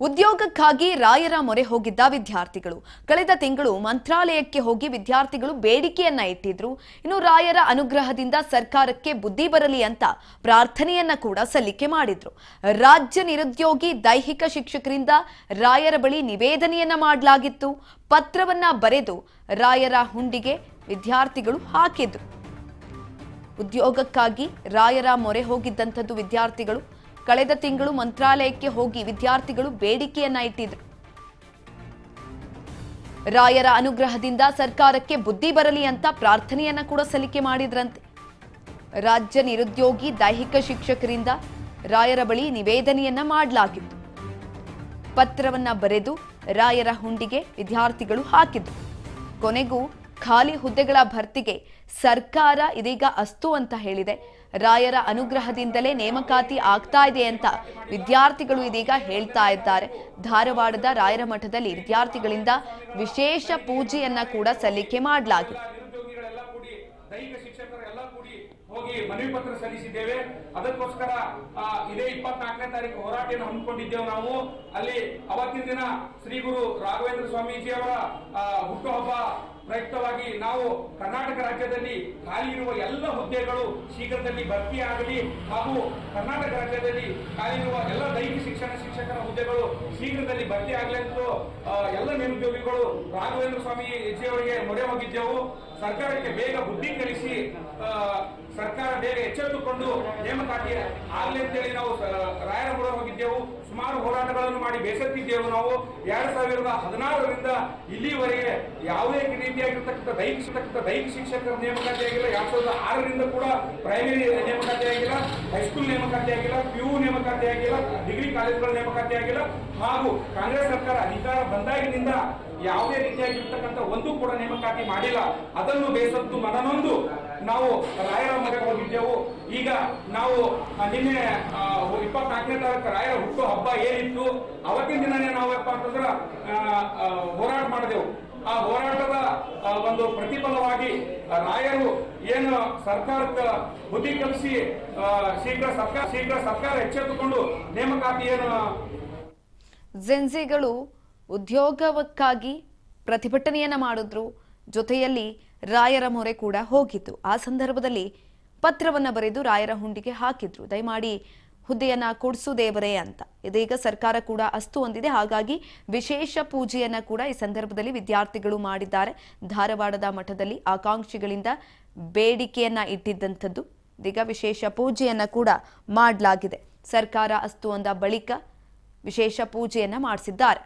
ಉದ್ಯೋಗಕ್ಕಾಗಿ ರಾಯರ ಮೊರೆ ಹೋಗಿದ್ದ ವಿದ್ಯಾರ್ಥಿಗಳು ಕಳೆದ ತಿಂಗಳು ಮಂತ್ರಾಲಯಕ್ಕೆ ಹೋಗಿ ವಿದ್ಯಾರ್ಥಿಗಳು ಬೇಡಿಕೆಯನ್ನ ಇಟ್ಟಿದ್ರು. ಇನ್ನು ರಾಯರ ಅನುಗ್ರಹದಿಂದ ಸರ್ಕಾರಕ್ಕೆ ಬುದ್ಧಿ ಬರಲಿ ಅಂತ ಪ್ರಾರ್ಥನೆಯನ್ನ ಕೂಡ ಸಲ್ಲಿಕೆ ಮಾಡಿದ್ರು. ರಾಜ್ಯ ನಿರುದ್ಯೋಗಿ ದೈಹಿಕ ಶಿಕ್ಷಕರಿಂದ ರಾಯರ ಬಳಿ ನಿವೇದನೆಯನ್ನ ಮಾಡಲಾಗಿತ್ತು. ಪತ್ರವನ್ನ ಬರೆದು ರಾಯರ ಹುಂಡಿಗೆ ವಿದ್ಯಾರ್ಥಿಗಳು ಹಾಕಿದ್ರು. ಉದ್ಯೋಗಕ್ಕಾಗಿ ರಾಯರ ಮೊರೆ ಹೋಗಿದ್ದಂಥದ್ದು ವಿದ್ಯಾರ್ಥಿಗಳು ಕಳೆದ ತಿಂಗಳು ಮಂತ್ರಾಲಯಕ್ಕೆ ಹೋಗಿ ವಿದ್ಯಾರ್ಥಿಗಳು ಬೇಡಿಕೆಯನ್ನ ಇಟ್ಟಿದ್ರು. ರಾಯರ ಅನುಗ್ರಹದಿಂದ ಸರ್ಕಾರಕ್ಕೆ ಬುದ್ಧಿ ಬರಲಿ ಅಂತ ಪ್ರಾರ್ಥನೆಯನ್ನ ಕೂಡ ಸಲ್ಲಿಕೆ ಮಾಡಿದ್ರಂತೆ. ರಾಜ್ಯ ನಿರುದ್ಯೋಗಿ ದೈಹಿಕ ಶಿಕ್ಷಕರಿಂದ ರಾಯರ ಬಳಿ ನಿವೇದನೆಯನ್ನ ಮಾಡಲಾಗಿತ್ತು. ಪತ್ರವನ್ನ ಬರೆದು ರಾಯರ ಹುಂಡಿಗೆ ವಿದ್ಯಾರ್ಥಿಗಳು ಹಾಕಿದ್ರು. ಕೊನೆಗೂ ಖಾಲಿ ಹುದ್ದೆಗಳ ಭರ್ತಿಗೆ ಸರ್ಕಾರ ಇದೀಗ ಅಸ್ತು ಅಂತ ಹೇಳಿದೆ. ರಾಯರ ಅನುಗ್ರಹದಿಂದಲೇ ನೇಮಕಾತಿ ಆಗ್ತಾ ಇದೆ ಅಂತ ವಿದ್ಯಾರ್ಥಿಗಳು ಇದೀಗ ಹೇಳ್ತಾ ಇದ್ದಾರೆ. ಧಾರವಾಡದ ರಾಯರ ಮಠದಲ್ಲಿ ವಿದ್ಯಾರ್ಥಿಗಳಿಂದ ವಿಶೇಷ ಪೂಜೆಯನ್ನ ಕೂಡ ಸಲ್ಲಿಕೆ ಮಾಡಲಾಗಿದೆ. ಹೋಗಿ ಮನವಿ ಪತ್ರ ಸಲ್ಲಿಸಿದ್ದೇವೆ. ಅದಕ್ಕೋಸ್ಕರ ಇದೇ 24ನೇ ತಾರೀಕು ಹೋರಾಟವನ್ನು ಹಮ್ಮಿಕೊಂಡಿದ್ದೇವೆ. ನಾವು ಅಲ್ಲಿ ಅವತ್ತಿನ ದಿನ ಶ್ರೀ ಗುರು ರಾಘವೇಂದ್ರ ಸ್ವಾಮೀಜಿಯವರ ಹುಟ್ಟುಹಬ್ಬ ಪ್ರಯುಕ್ತವಾಗಿ ನಾವು ಕರ್ನಾಟಕ ರಾಜ್ಯದಲ್ಲಿ ಖಾಲಿ ಇರುವ ಎಲ್ಲ ಹುದ್ದೆಗಳು ಶೀಘ್ರದಲ್ಲಿ ಭರ್ತಿಯಾಗಲಿ ಹಾಗೂ ಕರ್ನಾಟಕ ರಾಜ್ಯದಲ್ಲಿ ಖಾಲಿ ಇರುವ ಎಲ್ಲ ದೈಹಿಕ ಶಿಕ್ಷಕರ ಹುದ್ದೆಗಳು ಶೀಘ್ರದಲ್ಲಿ ಭರ್ತಿಯಾಗಲಿ ಅಂತ ಎಲ್ಲ ನಿರುದ್ಯೋಗಿಗಳು ರಾಘವೇಂದ್ರ ಸ್ವಾಮೀಜಿಯವರಿಗೆ ಮೊರೆ ಹೋಗಿದ್ದೆವು. ಸರ್ಕಾರಕ್ಕೆ ಬೇಗ ಬುದ್ಧಿ ಕಲಿಸಿ ಸರ್ಕಾರ ಬೇಗ ಎಚ್ಚೆತ್ತುಕೊಂಡು ನೇಮಕಾತಿ ಆಗಲಿ ಅಂತೇಳಿ ನಾವು ರಾಯರ ಮೊರೆ ಹೋಗಿದ್ದೆವು. ಸುಮಾರು ಹೋರಾಟಗಳನ್ನು ಮಾಡಿ ಬೇಸತ್ತಿದ್ದೆವು. ನಾವು 2016ರಿಂದ ಇಲ್ಲಿವರೆಗೆ ಯಾವುದೇ ರೀತಿಯಾಗಿರ್ತಕ್ಕಂಥ ದೈಹಿಕ ಶಿಕ್ಷಕರ ನೇಮಕಾತಿ ಆಗಿಲ್ಲ. 2006ರಿಂದ ಕೂಡ ಪ್ರೈಮರಿ ನೇಮಕಾತಿ ಆಗಿಲ್ಲ, ಹೈಸ್ಕೂಲ್ ನೇಮಕಾತಿ ಆಗಿಲ್ಲ, PU ನೇಮಕಾತಿ ಆಗಿಲ್ಲ, ಡಿಗ್ರಿ ಕಾಲೇಜುಗಳ ನೇಮಕಾತಿ ಆಗಿಲ್ಲ. ಹಾಗೂ ಕಾಂಗ್ರೆಸ್ ಸರ್ಕಾರ ಅಧಿಕಾರ ಬಂದಾಗಿನಿಂದ ಯಾವುದೇ ರೀತಿಯಾಗಿರ್ತಕ್ಕಂಥ ಒಂದು ಕೂಡ ನೇಮಕಾತಿ ಮಾಡಿಲ್ಲ. ಅದನ್ನು ಬೇಸತ್ತು ಮನನೊಂದು ನಾವು ರಾಯರ ಮೊರೆ ಹೋಗಿದ್ದೆವು. ಈಗ ನಾವು ನಿನ್ನೆ 24ನೇ ತಾರೀಕು ರಾಯರ ಹುಟ್ಟು ಹಬ್ಬ ಏನಿತ್ತು ಅವತ್ತಿನ ದಿನನೇ ನಾವಪ್ಪ ಅಂತಂದ್ರೆ ಹೋರಾಟ ಮಾಡಿದೆವು. ಆ ಹೋರಾಟದ ಒಂದು ಪ್ರತಿಫಲವಾಗಿ ರಾಯರು ಏನು ಸರ್ಕಾರಕ್ಕೆ ಬುದ್ಧಿ ಕಲಿಸಿ ಶೀಘ್ರ ಸರ್ಕಾರ ಎಚ್ಚೆತ್ತುಕೊಂಡು ನೇಮಕಾತಿ ಏನು ಜೆನ್ಸಿಗಳು ಉದ್ಯೋಗಕ್ಕಾಗಿ ಪ್ರತಿಭಟನೆಯನ್ನ ಮಾಡಿದ್ರು. ಜೊತೆಯಲ್ಲಿ ರಾಯರ ಮೊರೆ ಕೂಡ ಹೋಗಿತ್ತು. ಆ ಸಂದರ್ಭದಲ್ಲಿ ಪತ್ರವನ್ನ ಬರೆದು ರಾಯರ ಹುಂಡಿಗೆ ಹಾಕಿದ್ರು. ದಯಮಾಡಿ ಹುದ್ದೆಯನ್ನ ಕೊಡಿಸು ದೇವರೇ ಅಂತ. ಇದೀಗ ಸರ್ಕಾರ ಕೂಡ ಅಸ್ತು ಹೊಂದಿದೆ. ಹಾಗಾಗಿ ವಿಶೇಷ ಪೂಜೆಯನ್ನ ಕೂಡ ಈ ಸಂದರ್ಭದಲ್ಲಿ ವಿದ್ಯಾರ್ಥಿಗಳು ಮಾಡಿದ್ದಾರೆ. ಧಾರವಾಡದ ಮಠದಲ್ಲಿ ಆಕಾಂಕ್ಷಿಗಳಿಂದ ಬೇಡಿಕೆಯನ್ನ ಇಟ್ಟಿದ್ದಂಥದ್ದು ಇದೀಗ ವಿಶೇಷ ಪೂಜೆಯನ್ನ ಕೂಡ ಮಾಡಲಾಗಿದೆ. ಸರ್ಕಾರ ಅಸ್ತು ಹೊಂದ ಬಳಿಕ ವಿಶೇಷ ಪೂಜೆಯನ್ನ ಮಾಡಿಸಿದ್ದಾರೆ.